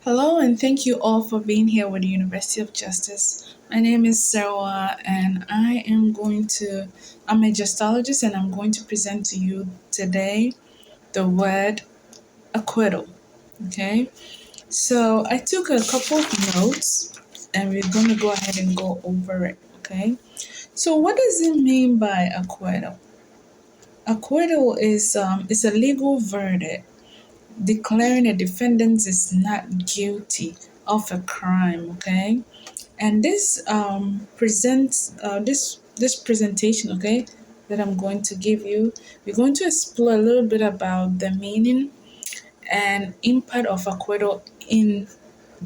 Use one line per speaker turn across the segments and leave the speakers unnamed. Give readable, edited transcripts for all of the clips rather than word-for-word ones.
Hello, and thank you all for being here with the University of Justice. My name is Sarah, and I'm a gestologist, and I'm going to present to you today the word acquittal. Okay, so I took a couple of notes, and we're going to go ahead and go over it. Okay, so what does it mean by acquittal? Acquittal is a legal verdict declaring a defendant is not guilty of a crime. Okay, and this presents this presentation, okay, that I'm going to give you. We're going to explore a little bit about the meaning and impact of acquittal in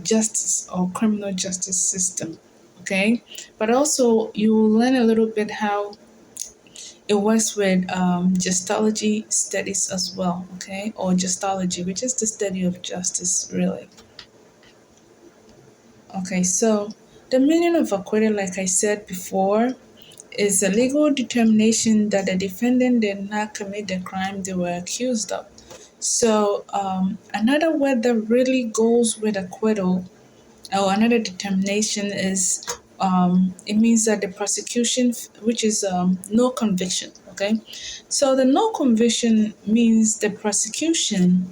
justice or criminal justice system. Okay, but also you will learn a little bit how it works with gestology studies as well, okay, or gestology, which is the study of justice, really. Okay, so the meaning of acquittal, like I said before, is a legal determination that the defendant did not commit the crime they were accused of. So, another word that really goes with acquittal, or another determination, is it means that the prosecution, which is no conviction. Okay, so the no conviction means the prosecution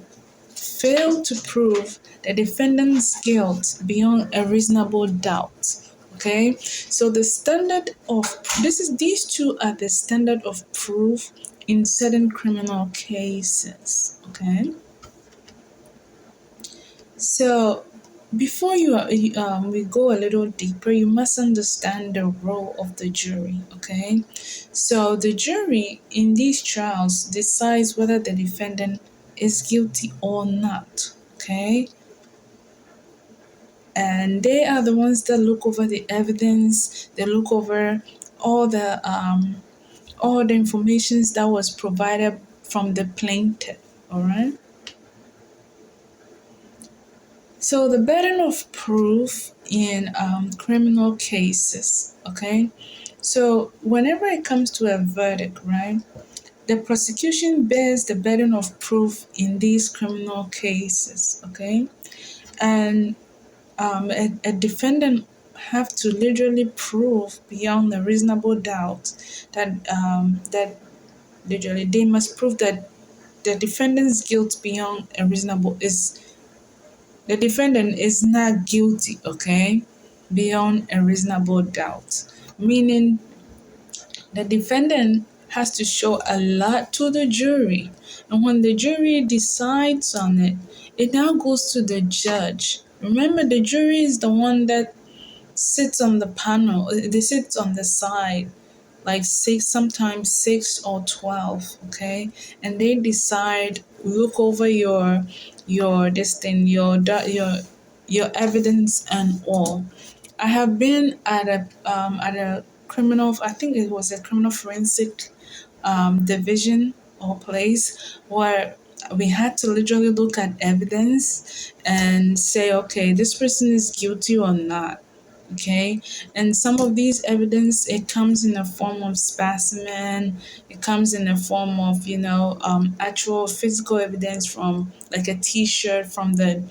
failed to prove the defendant's guilt beyond a reasonable doubt. Okay, so the standard of these two are the standard of proof in certain criminal cases. Okay, so before we go a little deeper, you must understand the role of the jury. Okay, so the jury in these trials decides whether the defendant is guilty or not. Okay, and they are the ones that look over the evidence. They look over all the informations that was provided from the plaintiff. All right. So the burden of proof in criminal cases, okay? So whenever it comes to a verdict, right, the prosecution bears the burden of proof in these criminal cases, okay? And a defendant have to literally prove beyond a reasonable doubt that literally they must prove that the defendant's guilt beyond a reasonable is the defendant is not guilty, okay, beyond a reasonable doubt. Meaning the defendant has to show a lot to the jury. And when the jury decides on it, it now goes to the judge. Remember, the jury is the one that sits on the panel, they sit on the side, like six, sometimes 6 or 12, okay, and they decide, look over your this thing, your evidence and all. I have been at a criminal, I think it was a criminal forensic division or place where we had to literally look at evidence and say, okay, this person is guilty or not. Okay, and some of these evidence, it comes in the form of specimen, it comes in the form of actual physical evidence from like a t-shirt from the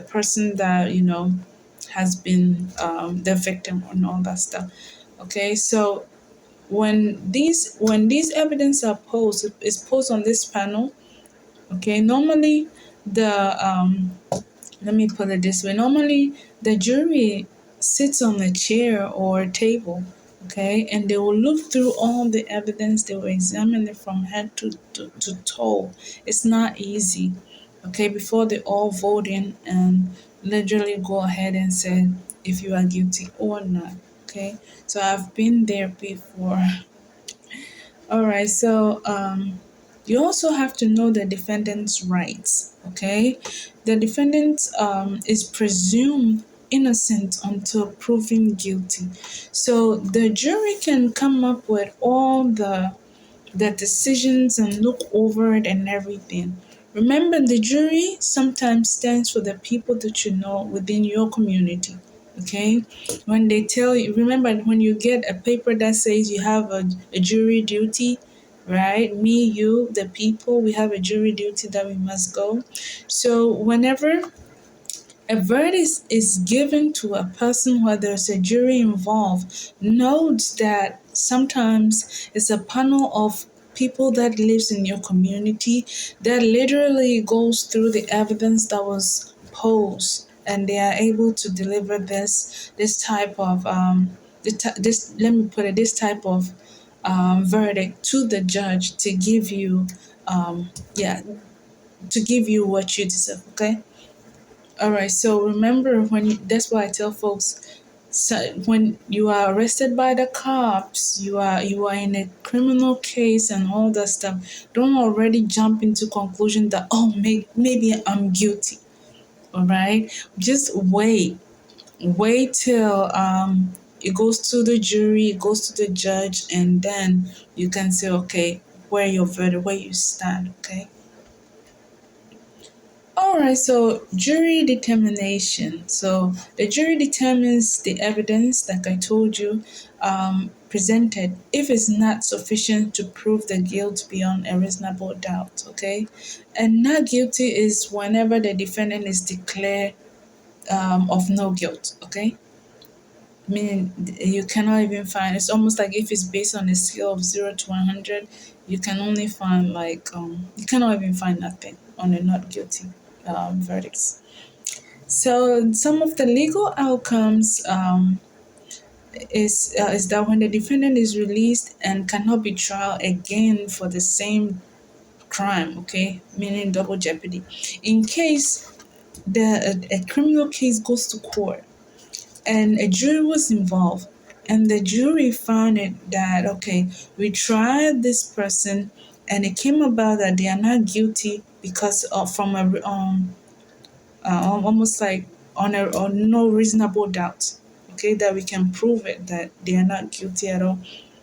person that has been the victim and all that stuff. Okay, so when these evidence are posed, is posed on this panel. Okay, normally the let me put it this way. Normally, the jury sits on a chair or a table, okay, and they will look through all the evidence. They will examine it from head to toe. It's not easy, okay, before they all vote in and literally go ahead and say if you are guilty or not, okay. So I've been there before. All right, so you also have to know the defendant's rights, okay? The defendant is presumed innocent until proven guilty. So the jury can come up with all the decisions and look over it and everything. Remember, the jury sometimes stands for the people that you know within your community. Okay, when they tell you, remember when you get a paper that says you have a jury duty, right? Me, you, the people, we have a jury duty that we must go. So whenever a verdict is given to a person where there's a jury involved. Note that sometimes it's a panel of people that lives in your community that literally goes through the evidence that was posed, and they are able to deliver this type of this let me put it, this type of verdict to the judge to give you yeah, to give you what you deserve. Okay. All right, so remember that's why I tell folks, so when you are arrested by the cops, you are in a criminal case and all that stuff. Don't already jump into conclusion that, oh, maybe I'm guilty. All right, just wait till it goes to the jury, it goes to the judge, and then you can say, okay, where your verdict, where you stand. Okay. All right, so jury determination. So the jury determines the evidence, like I told you, presented if it's not sufficient to prove the guilt beyond a reasonable doubt. Okay, and not guilty is whenever the defendant is declared of no guilt. Okay, meaning you cannot even find. It's almost like if it's based on a scale of 0 to 100, you can only find like you cannot even find nothing on a not guilty verdicts. So some of the legal outcomes is that when the defendant is released and cannot be tried again for the same crime, okay, meaning double jeopardy. In case a criminal case goes to court and a jury was involved, and the jury found it that, okay, we tried this person and it came about that they are not guilty because of from a almost like on no reasonable doubt, okay, that we can prove it that they are not guilty at all.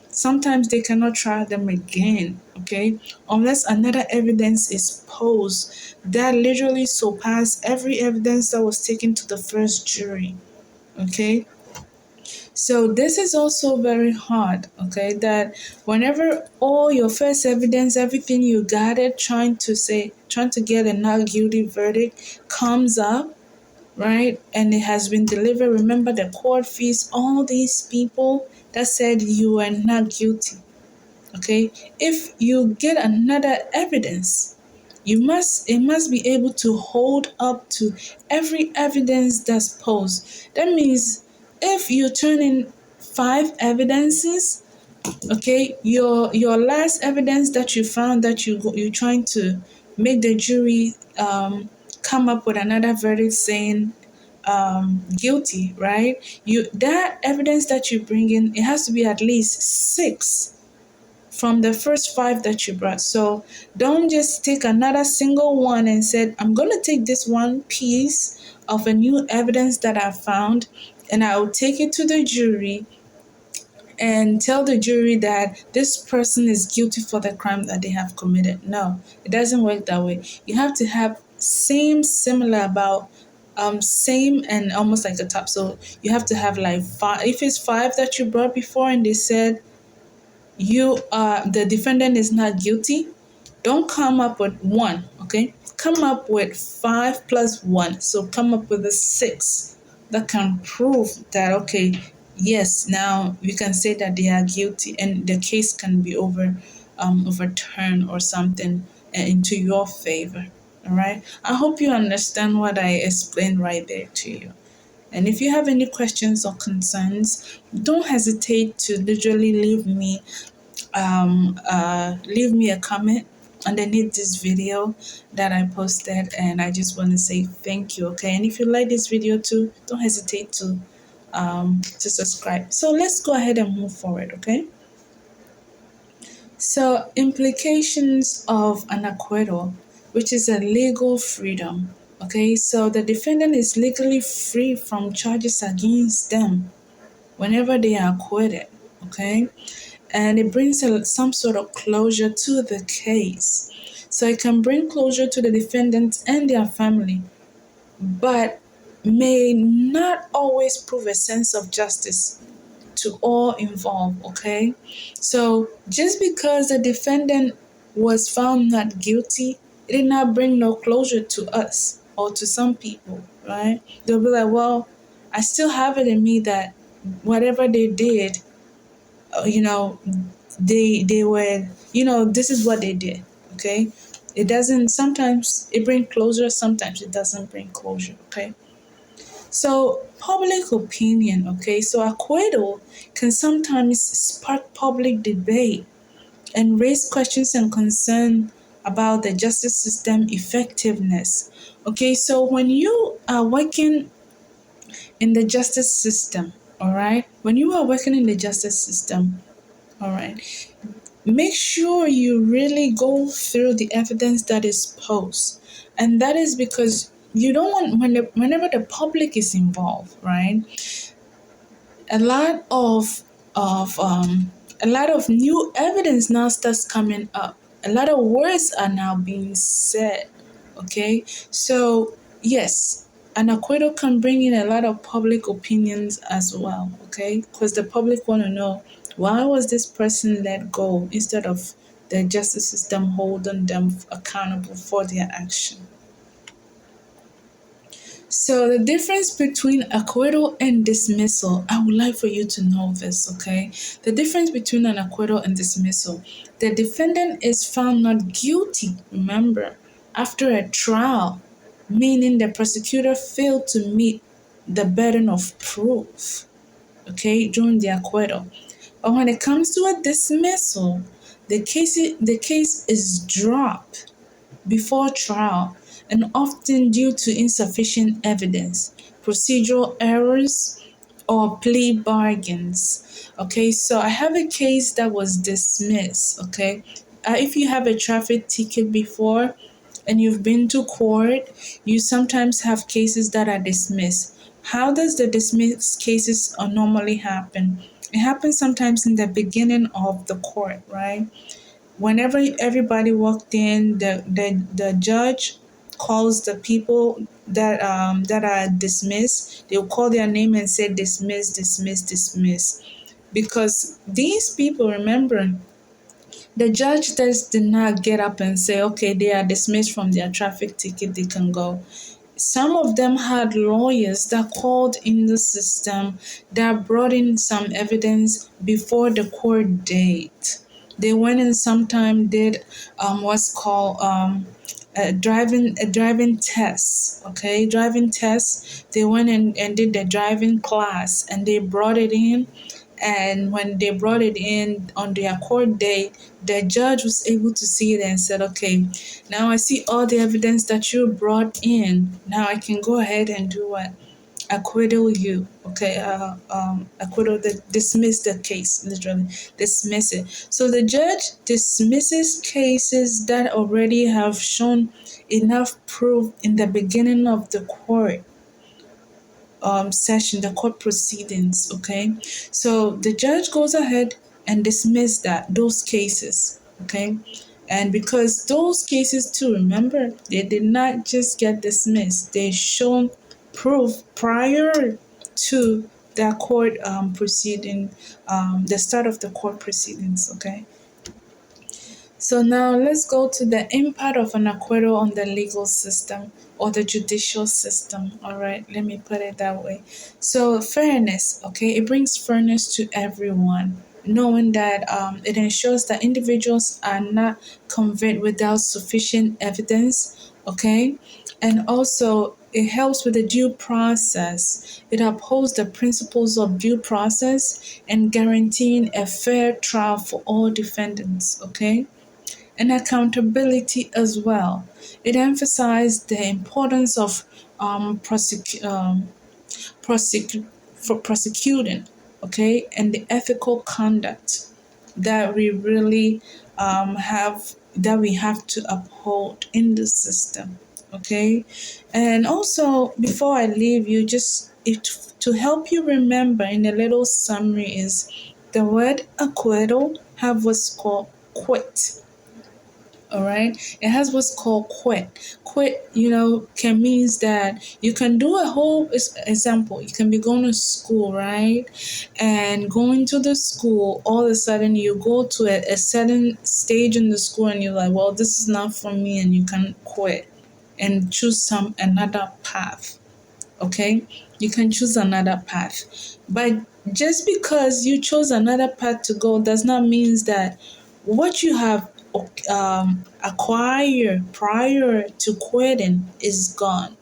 Sometimes they cannot try them again, okay, unless another evidence is posed that literally surpass every evidence that was taken to the first jury, okay. So this is also very hard, okay, that whenever all your first evidence, everything you gathered trying to get a not guilty verdict comes up, right? And it has been delivered. Remember the court fees, all these people that said you are not guilty. Okay? If you get another evidence, it must be able to hold up to every evidence that's posed. That means if you turn in 5 evidences, okay, your last evidence that you found that you're trying to make the jury come up with another verdict saying guilty, right? You that evidence that you bring in, it has to be at least 6 from the first 5 that you brought. So don't just take another single one and said, I'm going to take this one piece of a new evidence that I found and I'll take it to the jury and tell the jury that this person is guilty for the crime that they have committed. No, it doesn't work that way. You have to have similar about same and almost like a top. So you have to have like 5. If it's 5 that you brought before and they said the defendant is not guilty, don't come up with 1, okay? Come up with 5 plus 1. So come up with a 6 that can prove that, okay, yes, now we can say that they are guilty and the case can be overturned or something into your favor. All right. I hope you understand what I explained right there to you. And if you have any questions or concerns, don't hesitate to literally leave me a comment underneath this video that I posted, and I just want to say thank you. Okay, and if you like this video too, don't hesitate to subscribe. So let's go ahead and move forward. Okay. So implications of an acquittal, which is a legal freedom. Okay, so the defendant is legally free from charges against them whenever they are acquitted. Okay, and it brings some sort of closure to the case. So it can bring closure to the defendants and their family, but may not always prove a sense of justice to all involved, okay? So just because the defendant was found not guilty, it did not bring no closure to us. or to some people, right? They'll be like, well, I still have it in me that whatever they did, you know, they were, this is what they did. Okay, it doesn't. Sometimes it brings closure. Sometimes it doesn't bring closure. Okay. So, public opinion, okay? So, acquittal can sometimes spark public debate and raise questions and concern about the justice system effectiveness. Okay, so when you are working in the justice system, all right, when you are working in the justice system, all right, make sure you really go through the evidence that is posed. And that is because you don't want, whenever the public is involved, right? A lot of new evidence now starts coming up. A lot of words are now being said. Okay, so yes, an acquittal can bring in a lot of public opinions as well. Okay, because the public want to know, why was this person let go instead of the justice system holding them accountable for their action. So the difference between acquittal and dismissal, I would like for you to know this, okay? The difference between an acquittal and dismissal. The defendant is found not guilty, remember, after a trial, meaning the prosecutor failed to meet the burden of proof, okay, during the acquittal. But when it comes to a dismissal, the case is dropped before trial, and often due to insufficient evidence, procedural errors, or plea bargains. Okay, so I have a case that was dismissed. Okay, if you have a traffic ticket before and you've been to court, you sometimes have cases that are dismissed. How does the dismissed cases normally happen? It happens sometimes in the beginning of the court, right? Whenever everybody walked in, the judge calls the people that are dismissed. They'll call their name and say dismiss, dismiss, dismiss, because these people, remember, the judge just did not get up and say, okay, they are dismissed from their traffic ticket, they can go. Some of them had lawyers that called in the system, that brought in some evidence before the court date. They went and sometime did what's called a driving test. Okay, driving test. They went and did the driving class, and they brought it in. And when they brought it in on their court date, the judge was able to see it and said, okay, now I see all the evidence that you brought in. Now I can go ahead and do what? Acquittal you. Okay, acquittal, dismiss the case, literally, dismiss it. So the judge dismisses cases that already have shown enough proof in the beginning of the court session, the court proceedings. Okay, so the judge goes ahead and dismiss those cases. Okay, and because those cases too, remember, they did not just get dismissed; they shown proof prior to the court proceeding, the start of the court proceedings. Okay. So now let's go to the impact of an acquittal on the legal system or the judicial system. All right, let me put it that way. So fairness, okay, it brings fairness to everyone, knowing that it ensures that individuals are not convicted without sufficient evidence, okay, and also it helps with the due process. It upholds the principles of due process and guaranteeing a fair trial for all defendants, okay? And accountability as well. It emphasized the importance of prosecuting, okay, and the ethical conduct that we really have to uphold in the system, okay. And also, before I leave you, just to help you remember in a little summary is the word acquittal have what's called quit. All right, it has what's called quit. Quit, can means that you can do a whole example. You can be going to school, right, and going to the school. All of a sudden, you go to a certain stage in the school, and you're like, well, this is not for me, and you can quit. and choose some another path. Okay, you can choose another path, but just because you chose another path to go does not mean that what you have acquired prior to quitting is gone.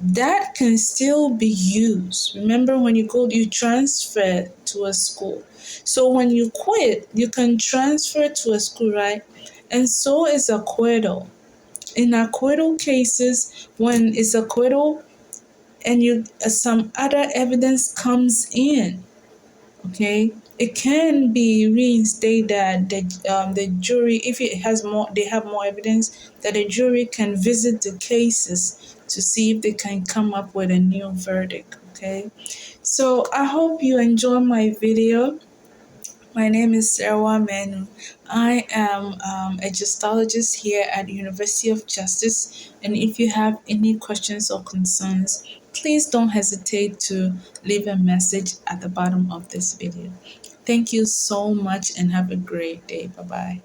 That can still be used. Remember, when you go, you transfer to a school. So when you quit, you can transfer to a school, right? And so is acquittal. In acquittal cases, when it's acquittal and you some other evidence comes in, okay, it can be reinstated that the jury, if it has more, they have more evidence, that the jury can visit the cases to see if they can come up with a new verdict. Okay, so I hope you enjoy my video. My name is Sarah Manu. I am a gestologist here at the University of Justice. And if you have any questions or concerns, please don't hesitate to leave a message at the bottom of this video. Thank you so much and have a great day. Bye bye.